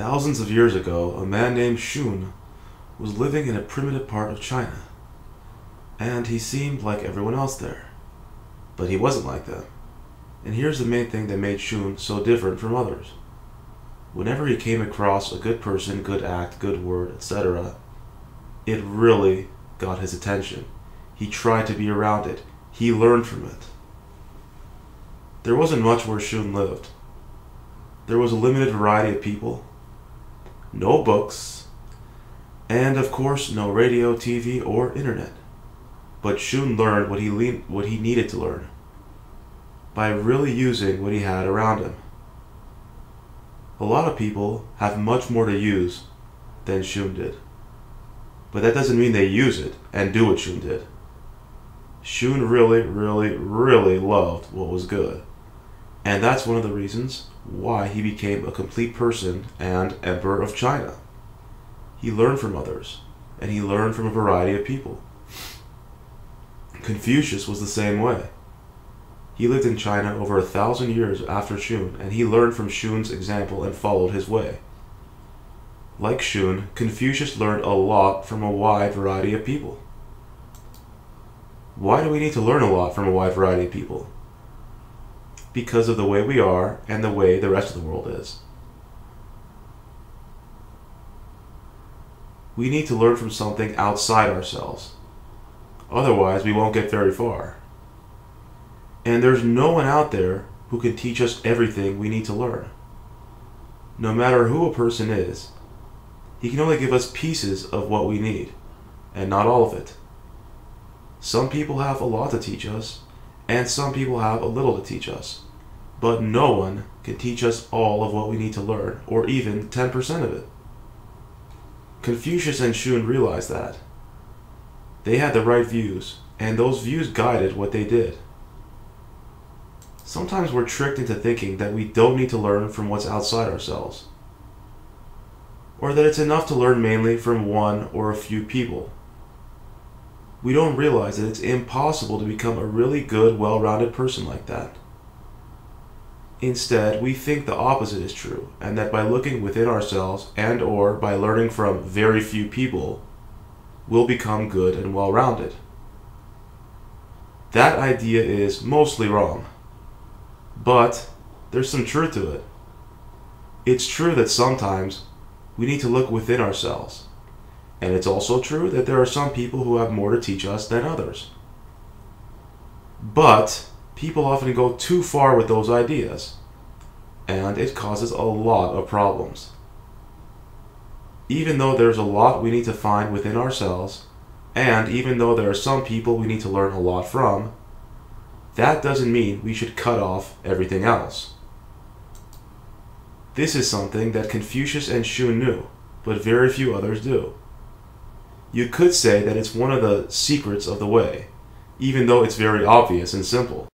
Thousands of years ago, a man named Shun was living in a primitive part of China, and he seemed like everyone else there. But he wasn't like them. And here's the main thing that made Shun so different from others. Whenever he came across a good person, good act, good word, etc., it really got his attention. He tried to be around it. He learned from it. There wasn't much where Shun lived. There was a limited variety of people, no books, and of course no radio, TV, or internet. But Shun learned what he needed to learn by really using what he had around him. A lot of people have much more to use than Shun did. But that doesn't mean they use it and do what Shun did. Shun really, really, really loved what was good. And that's one of the reasons why he became a complete person and emperor of China. He learned from others, and he learned from a variety of people. Confucius was the same way. He lived in China over 1,000 years after Shun, and he learned from Shun's example and followed his way. Like Shun, Confucius learned a lot from a wide variety of people. Why do we need to learn a lot from a wide variety of people? Because of the way we are and the way the rest of the world is. We need to learn from something outside ourselves. Otherwise, we won't get very far. And there's no one out there who can teach us everything we need to learn. No matter who a person is, he can only give us pieces of what we need, and not all of it. Some people have a lot to teach us, and some people have a little to teach us. But no one can teach us all of what we need to learn, or even 10% of it. Confucius and Shun realized that. They had the right views, and those views guided what they did. Sometimes we're tricked into thinking that we don't need to learn from what's outside ourselves, or that it's enough to learn mainly from one or a few people. We don't realize that it's impossible to become a really good, well-rounded person like that. Instead, we think the opposite is true, and that by looking within ourselves and or by learning from very few people, we'll become good and well-rounded. That idea is mostly wrong, but there's some truth to it. It's true that sometimes we need to look within ourselves, and it's also true that there are some people who have more to teach us than others. But people often go too far with those ideas, and it causes a lot of problems. Even though there's a lot we need to find within ourselves, and even though there are some people we need to learn a lot from, that doesn't mean we should cut off everything else. This is something that Confucius and Shun knew, but very few others do. You could say that it's one of the secrets of the way, even though it's very obvious and simple.